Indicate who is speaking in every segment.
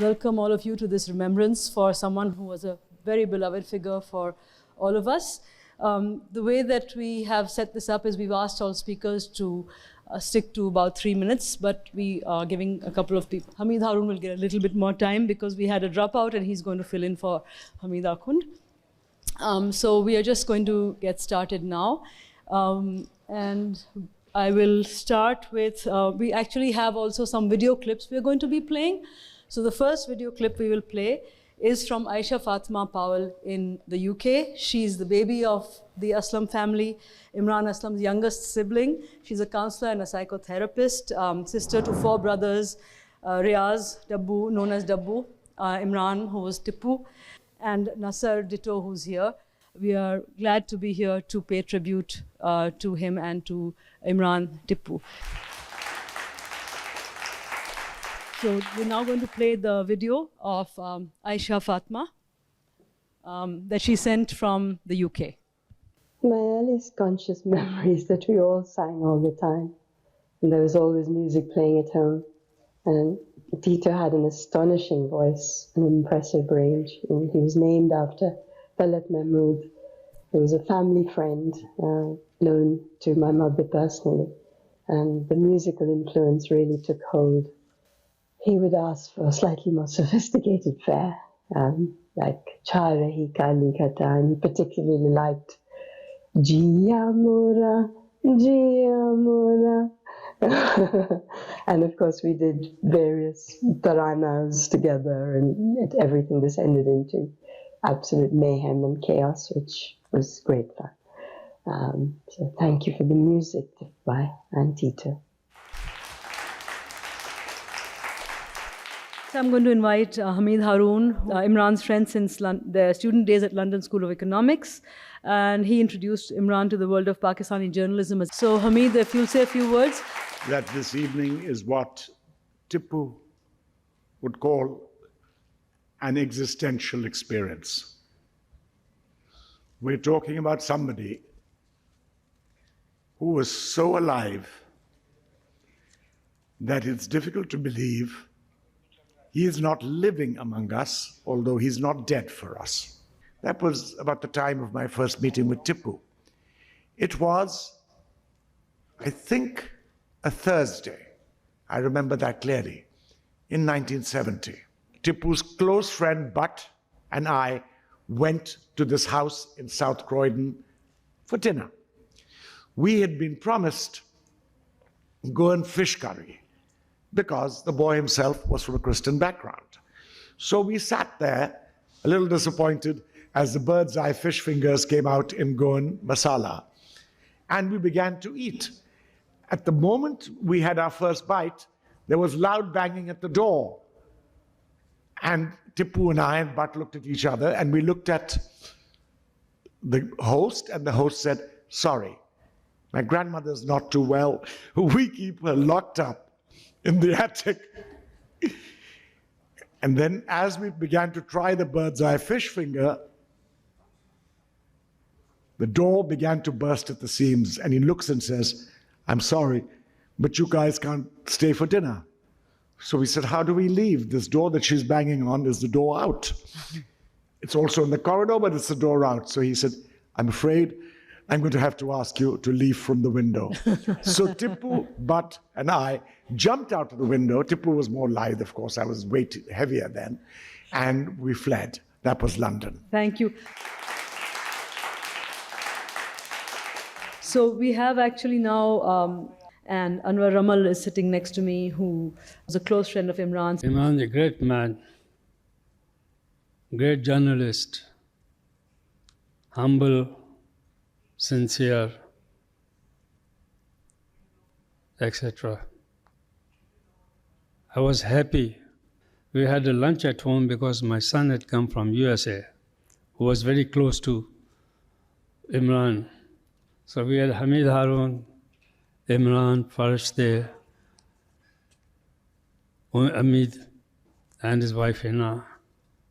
Speaker 1: welcome all of you to this remembrance for someone who was a very beloved figure for all of us. The way that we have set this up is we've asked all speakers to stick to about 3 minutes, but we are giving a couple of people. Hamid Haroon will get a little bit more time because we had a dropout and he's going to fill in for Hamid Akhund. So we are just going to get started now. And I will start with, we actually have also some video clips we're going to be playing. So the first video clip we will play is from Aisha Fatma Powell in the UK. She's the baby of the Aslam family, Imran Aslam's youngest sibling. She's a counselor and a psychotherapist, sister to 4 brothers, Riaz Dabbu, known as Dabbu, Imran, who was Tippu, and Nasser Ditto, who's here. We are glad to be here to pay tribute to him and to Imran Tippu. So we're now going to play the video of Aisha Fatma that she sent from the UK.
Speaker 2: My earliest conscious memories that we all sang all the time. And there was always music playing at home. And Tito had an astonishing voice, an impressive range. And he was named after Talat Mahmood, who was a family friend known to my mother personally. And the musical influence really took hold. He would ask for slightly more sophisticated fare, like Chai Rahi Kali Khata, and he particularly liked Jia Mora, Jia Mora. And of course we did various taranas together, and everything descended into absolute mayhem and chaos, which was great fun. So thank you for the music by Tito.
Speaker 1: So I'm going to invite Hamid Haroon, Imran's friend since their student days at London School of Economics. And he introduced Imran to the world of Pakistani journalism. So Hamid, if you'll say a few words.
Speaker 3: That this evening is what Tippu would call an existential experience. We're talking about somebody who was so alive that it's difficult to believe he is not living among us, although he's not dead for us. That was about the time of my first meeting with Tippu. It was, I think, a Thursday. I remember that clearly, in 1970. Tippu's close friend Butt and I went to this house in South Croydon for dinner. We had been promised Goan fish curry, because the boy himself was from a Christian background. So we sat there, a little disappointed, as the bird's eye fish fingers came out in Goan masala, and we began to eat. At the moment we had our first bite, there was loud banging at the door. And Tippu and I and Butt looked at each other, and we looked at the host, and the host said, "Sorry, my grandmother's not too well. We keep her locked up in the attic." And then as we began to try the bird's eye fish finger, the door began to burst at the seams, and he looks and says, "I'm sorry, but you guys can't stay for dinner." So we said, "How do we leave? This door that she's banging on is the door out. It's also in the corridor, but it's the door out." So he said, "I'm afraid I'm going to have to ask you to leave from the window." So Tippu, Butt, and I jumped out of the window. Tippu was more lithe, of course. I was way heavier then. And we fled. That was London.
Speaker 1: Thank you. So we have actually now, and Anwar Ramal is sitting next to me, who was a close friend of Imran's.
Speaker 4: Imran is a great man, great journalist, humble, sincere, etc. I was happy. We had a lunch at home because my son had come from USA, who was very close to Imran. So we had Hamid Haroon, Imran, Farishte, Hamid, and his wife Hina.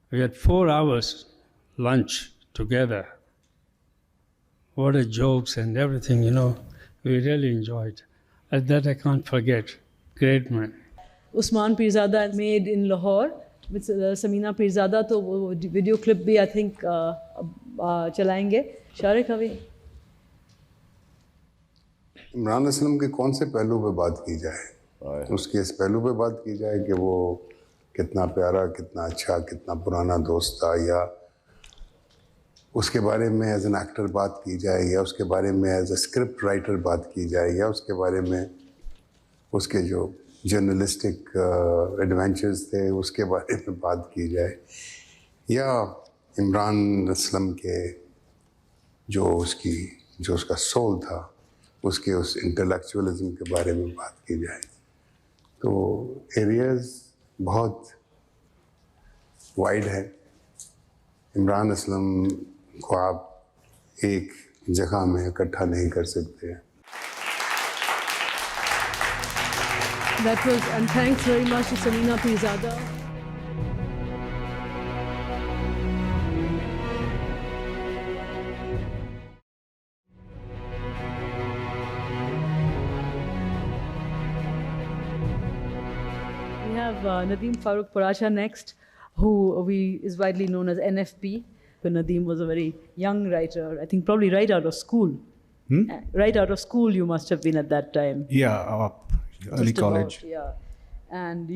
Speaker 4: We had 4 hours lunch together. What a jokes and everything, we really enjoyed. And that I can't forget. Great man.
Speaker 1: Usman Pirzada, made in Lahore, with Samina Pirzada, तो वो video clip भी I think चलाएंगे. शारिक अभी
Speaker 5: इमरान असलम के कौन से पहलू पे बात की जाए? उसके इस पहलू पे बात की जाए कि वो कितना प्यारा, कितना अच्छा, कितना पुराना दोस्त था, या उसके बारे में एज एन एक्टर बात की जाए, या उसके बारे में एज ए स्क्रिप्ट राइटर बात की जाए, या उसके बारे में उसके जो जर्नलिस्टिक एडवेंचर्स थे उसके बारे में बात की जाए, या इमरान असलम के जो उसका सोल था, उसके उस इंटेलेक्चुअलिज्म के बारे में बात की जाए, तो एरियाज बहुत वाइड है. इमरान असलम को आप एक जगह में इकट्ठा नहीं कर सकते.
Speaker 1: That was, and thanks very much to Samina Pirzada. We have Nadeem Farooq Parasha next, who is widely known as NFP. But Nadeem was a very young writer, I think probably right out of school. Right out of school you must have been at that time.
Speaker 6: Yeah, early
Speaker 1: Just
Speaker 6: college.
Speaker 1: about, yeah. And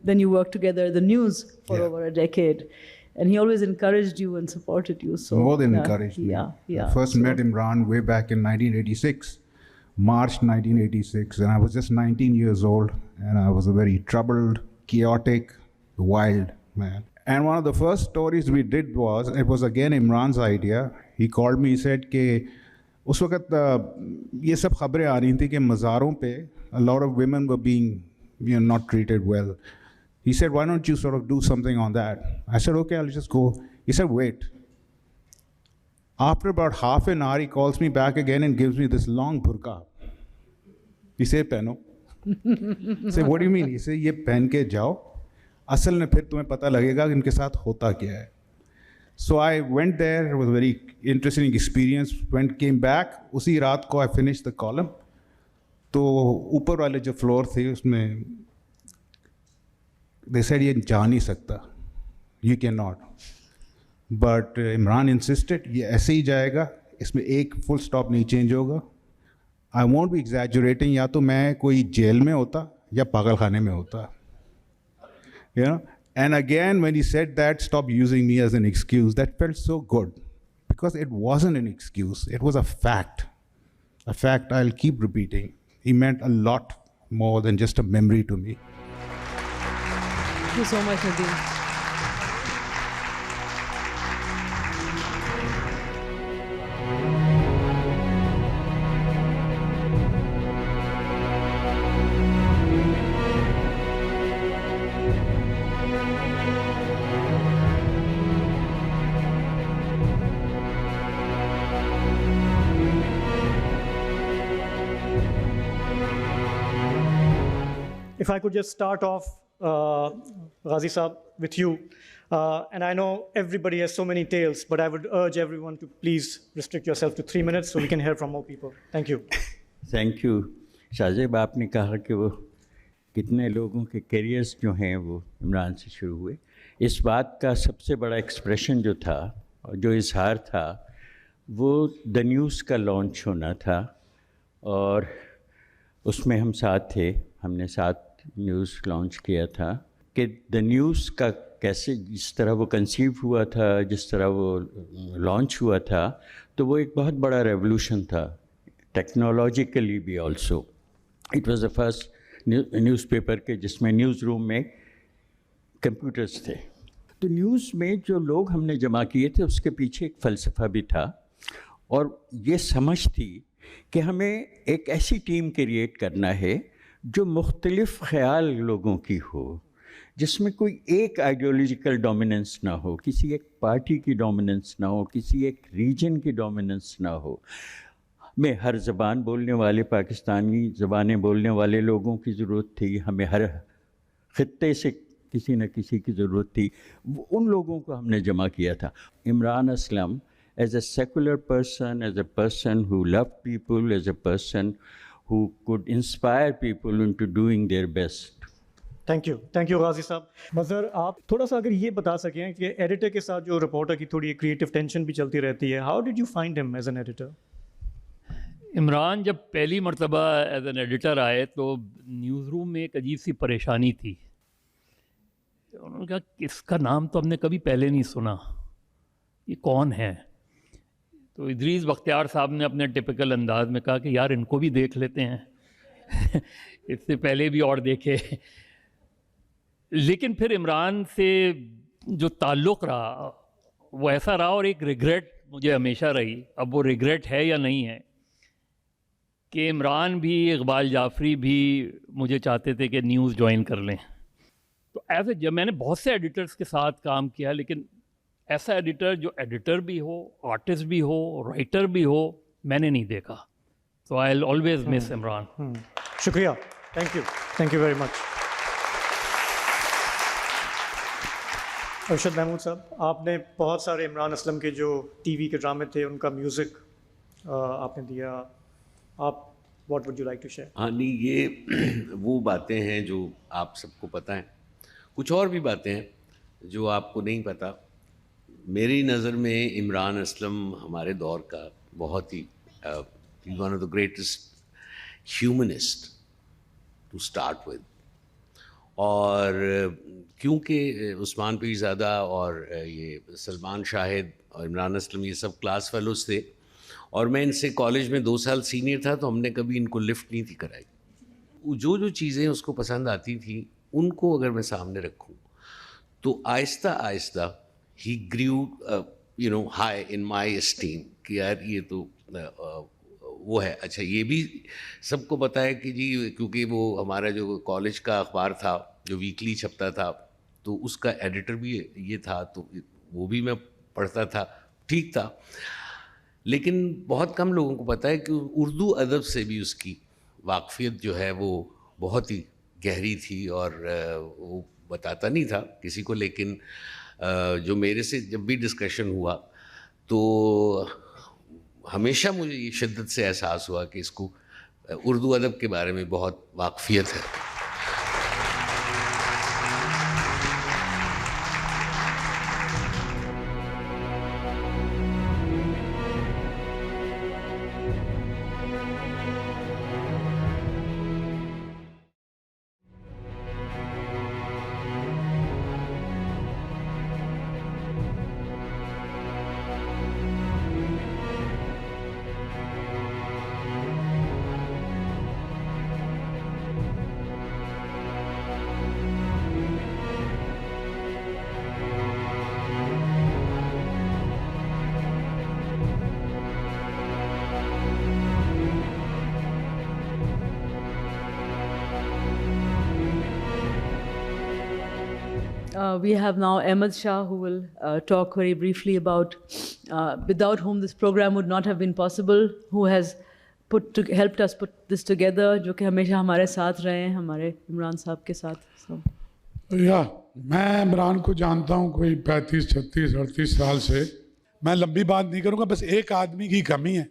Speaker 1: then you worked together at the news for
Speaker 6: Yeah.
Speaker 1: over a decade. And he always encouraged you and supported you. So
Speaker 6: More than
Speaker 1: yeah,
Speaker 6: encouraged me.
Speaker 1: Yeah.
Speaker 6: I first met Imran way back in 1986, March 1986, and I was just 19 years old, and I was a very troubled, chaotic, wild man. And one of the first stories we did it was again Imran's idea. He called me, he said कि उस वक्त ये सब खबरें आ रही थी कि मज़ारों पे a lot of women were being not treated well. He said, why don't you sort of do something on that? I said, okay, I'll just go. He said, wait. After about half an hour, he calls me back again and gives me this long burqa. He said, pehno. I said, what do you mean? He said, ये पहन के जाओ, असल में फिर तुम्हें पता लगेगा कि इनके साथ होता क्या है. So I went there. It was a very interesting experience. Came back, उसी रात को I finished the column. तो ऊपर वाले जो फ्लोर थे उसमें they said ये जा नहीं सकता, you cannot. But Imran insisted ये ऐसे ही जाएगा, इसमें एक full stop नहीं change होगा. I won't be exaggerating, या तो मैं कोई जेल में होता या पागल खाने में होता. You know? And again, when he said that, stop using me as an excuse, that felt so good. Because it wasn't an excuse, it was a fact. A fact I'll keep repeating. He meant a lot more than just a memory to me.
Speaker 1: Thank you so much, Nadeem.
Speaker 7: If I could just start off, Ghazi Saab, with you. And I know everybody has so many tales, but I would urge everyone to please restrict yourself to 3 minutes so we can hear from more people. Thank you.
Speaker 8: Thank you. Shahzeb, आपने कहा कि वो कितने लोगों के careers जो हैं वो इमरान से शुरू हुए. इस बात का सबसे बड़ा एक्सप्रेशन जो था और जो इजहार था वो द न्यूज़ का लॉन्च होना था, और उसमें हम साथ थे. हमने साथ न्यूज़ लॉन्च किया था कि द न्यूज़ का कैसे, जिस तरह वो कंसीव हुआ था, जिस तरह वो लॉन्च हुआ था, तो वो एक बहुत बड़ा रेवोल्यूशन था, टेक्नोलॉजिकली भी also. It was the first newspaper के जिसमें न्यूज़ रूम में कंप्यूटर्स थे. तो न्यूज़ में जो लोग हमने जमा किए थे उसके पीछे एक फ़लसफ़ा भी था, और ये समझ थी कि हमें एक ऐसी टीम क्रिएट करना है जो मुख्तलिफ़ ख़याल लोगों की हो, जिसमें कोई एक आइडियोलॉजिकल डोमिनेंस ना हो, किसी एक पार्टी की डोमिनेंस ना हो, किसी एक रीजन की डोमिनेंस ना हो. हमें हर ज़बान बोलने वाले, पाकिस्तानी ज़बानें बोलने वाले लोगों की ज़रूरत थी. हमें हर ख़ित्ते से किसी न किसी की ज़रूरत थी. उन लोगों को हमने जमा किया था. Imran Aslam as a secular person, as a person who loved people, as a person who could inspire people into doing their best.
Speaker 7: Thank you Ghazi Sahab. Mazhar, आप थोड़ा सा अगर ये बता सकें कि एडिटर के साथ जो रिपोर्टर की थोड़ी क्रिएटिव टेंशन भी चलती रहती है, how did you find him as an editor?
Speaker 9: Imran जब पहली मरतबा एज एन एडिटर आए तो न्यूज़ रूम में एक अजीब सी परेशानी थी। उन्होंने कहा इसका नाम तो हमने कभी पहले नहीं सुना, ये कौन है? तो इदरीस बख्तियार साहब ने अपने टिपिकल अंदाज में कहा कि यार इनको भी देख लेते हैं इससे पहले भी और देखे। लेकिन फिर इमरान से जो ताल्लुक़ रहा वो ऐसा रहा, और एक रिग्रेट मुझे हमेशा रही, अब वो रिग्रेट है या नहीं है, कि इमरान भी इकबाल जाफरी भी मुझे चाहते थे कि न्यूज़ ज्वाइन कर लें। तो ऐसे जब मैंने बहुत से एडिटर्स के साथ काम किया, लेकिन ऐसा एडिटर जो एडिटर भी हो, आर्टिस्ट भी हो, राइटर भी हो, मैंने नहीं देखा। तो I will always miss Imran.
Speaker 7: शुक्रिया, thank you very much. Arshad Mahmood Sahab, आपने बहुत सारे इमरान असलम के जो टीवी के ड्रामे थे उनका म्यूज़िक आपने दिया, आप what would you like to share?
Speaker 10: हाँ नहीं, ये वो बातें हैं जो आप सबको पता है, कुछ और भी बातें हैं जो आपको नहीं पता। मेरी नज़र में इमरान असलम हमारे दौर का बहुत ही one of the greatest humanist to start with. और क्योंकि उस्मान पीरज़ादा और ये सलमान शाहिद और इमरान असलम ये सब क्लास फेलोज़ थे, और मैं इनसे कॉलेज में 2 साल सीनियर था, तो हमने कभी इनको लिफ्ट नहीं थी कराई। जो चीज़ें उसको पसंद आती थी उनको अगर मैं सामने रखूं तो आहिस्ता आहिस्ता ही ग्रू हाई इन माई एस्टीम कि यार ये तो वो है। अच्छा, ये भी सबको पता है कि जी, क्योंकि वो हमारा जो कॉलेज का अखबार था जो वीकली छपता था, तो उसका एडिटर भी ये था, तो वो भी मैं पढ़ता था, ठीक था। लेकिन बहुत कम लोगों को पता है कि उर्दू अदब से भी उसकी वाक़फ़ियत जो है वो बहुत ही गहरी थी, और वो बताता नहीं था किसी को। लेकिन जो मेरे से जब भी डिस्कशन हुआ तो हमेशा मुझे ये शिद्दत से एहसास हुआ कि इसको उर्दू अदब के बारे में बहुत वाक़फ़ियत है।
Speaker 1: We have now Ahmed Shah, who will talk very briefly about, without whom this program would not have been possible, who has helped us put this together, जो कि हमेशा हमारे साथ रहे हैं, हमारे इमरान साहब के साथ।
Speaker 11: मैं इमरान को जानता हूँ कोई 35, 36, 38 साल से। मैं लंबी बात नहीं करूँगा, बस एक आदमी की कमी है,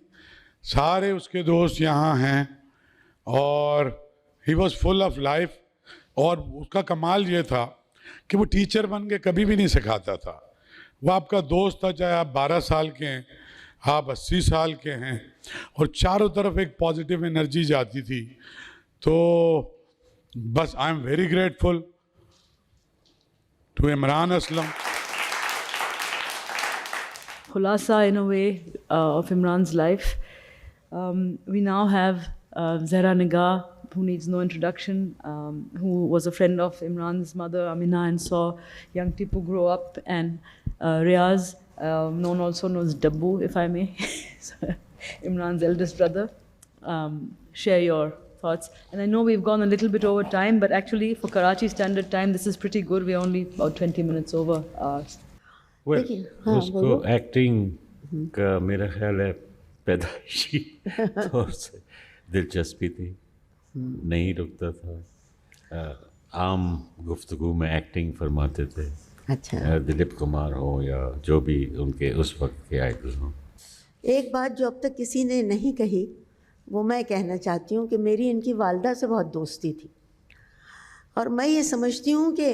Speaker 11: सारे उसके दोस्त यहाँ हैं, और he was full of life. और उसका कमाल ये था कि वो टीचर बन के कभी भी नहीं सिखाता था। वो आपका दोस्त था, चाहे आप 12 साल के हैं, आप 80 साल के हैं, और चारों तरफ एक पॉजिटिव एनर्जी जाती थी। तो बस I am very grateful to Imran Aslam.
Speaker 1: Khulasa, in a way, of Imran's life. We now have Zahra Nigah, who needs no introduction, who was a friend of Imran's mother, Amina, and saw young Tipu grow up, and Riaz, also knows Dabbu, if I may, Imran's eldest brother. Share your thoughts. And I know we've gone a little bit over time, but actually for Karachi Standard Time, this is pretty good. We're only about 20 minutes over.
Speaker 8: Well, उसको acting का मेरा ख्याल है पैदाइशी तौर से दिलचस्पी थी, नहीं रुकता था। आम गुफ्तगू में एक्टिंग फरमाते थे। अच्छा, दिलीप कुमार हो या जो भी उनके उस वक्त के आइडल हों।
Speaker 12: एक बात जो अब तक किसी ने नहीं कही, वो मैं कहना चाहती हूँ कि मेरी इनकी वालदा से बहुत दोस्ती थी। और मैं ये समझती हूँ कि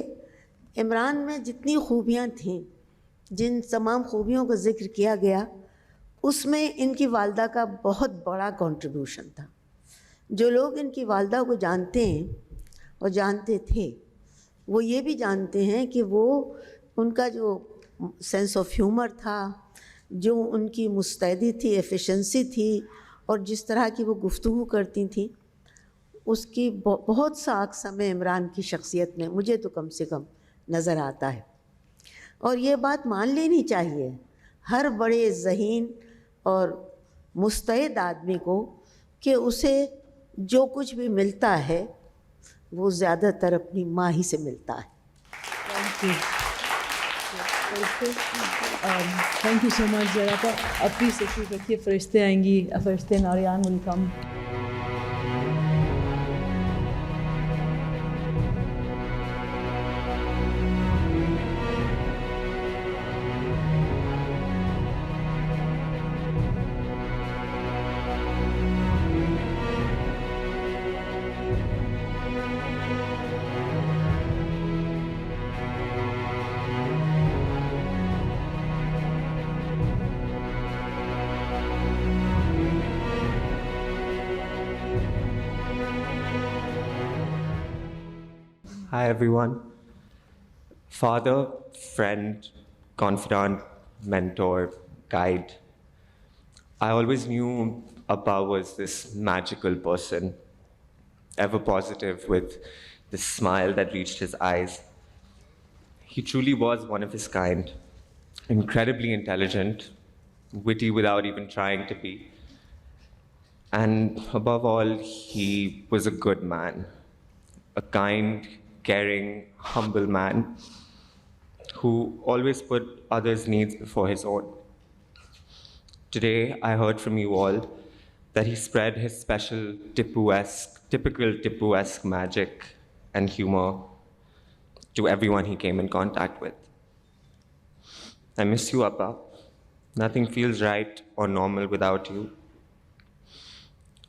Speaker 12: इमरान में जितनी खूबियाँ थीं, जिन तमाम खूबियों का जिक्र किया गया, उसमें इनकी वालदा का बहुत बड़ा कंट्रीब्यूशन था। जो लोग इनकी वालदा को जानते हैं और जानते थे, वो ये भी जानते हैं कि वो उनका जो सेंस ऑफ ह्यूमर था, जो उनकी मुस्तैदी थी, एफिशिएंसी थी, और जिस तरह की वो गुफ्तगू करती थी, उसकी बहुत सा समय इमरान की शख्सियत में मुझे तो कम से कम नज़र आता है। और ये बात मान लेनी चाहिए हर बड़े ज़हीन और मुस्तैद आदमी को कि उसे जो कुछ भी मिलता है वो ज़्यादातर अपनी माँ ही से मिलता है।
Speaker 1: Thank you so much, Zarata. अब प्लीज़ तशरीफ़ रखिए, फरिश्ते आएंगी, फरिश्ते नारियान will come.
Speaker 13: Hi everyone. Father, friend, confidant, mentor, guide. I always knew Abba was this magical person, ever positive with this smile that reached his eyes. He truly was one of his kind, incredibly intelligent, witty without even trying to be. And above all, he was a good man, a kind, caring, humble man who always put others' needs before his own. Today, I heard from you all that he spread his special typical Tipu-esque magic and humor to everyone he came in contact with. I miss you, Appa. Nothing feels right or normal without you.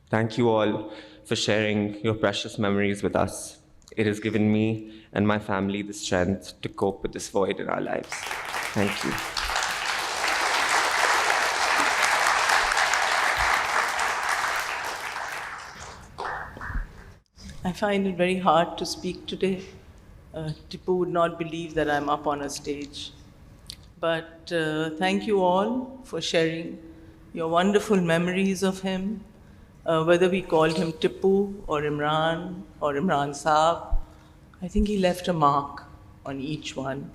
Speaker 13: Thank you all for sharing your precious memories with us. It has given me and my family the strength to cope with this void in our lives. Thank you.
Speaker 14: I find it very hard to speak today. Tipu would not believe that I'm up on a stage. But thank you all for sharing your wonderful memories of him. Whether we called him Tipu or Imran Saab, I think he left a mark on each one.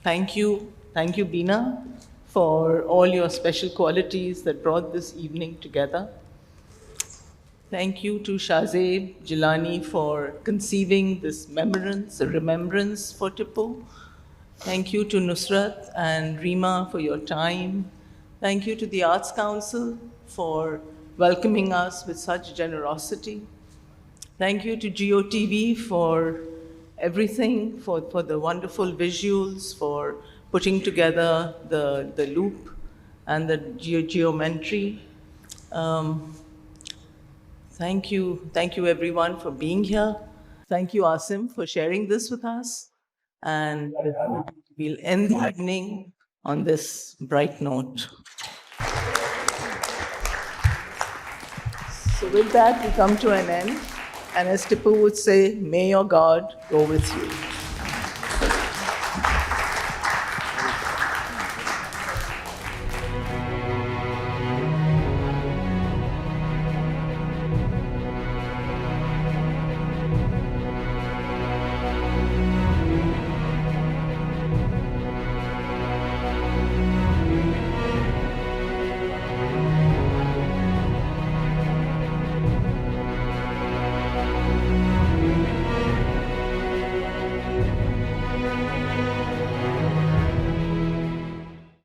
Speaker 14: Thank you, Bina, for all your special qualities that brought this evening together. Thank you to Shahzeb Jilani for conceiving this remembrance for Tipu. Thank you to Nusrat and Rima for your time. Thank you to the Arts Council for welcoming us with such generosity. Thank you to GeoTV for everything, for the wonderful visuals, for putting together the loop and the geometry. Thank you everyone for being here. Thank you, Asim, for sharing this with us. And we'll end the evening on this bright note. So with that, we come to an end. And as Tipu would say, may your God go with you.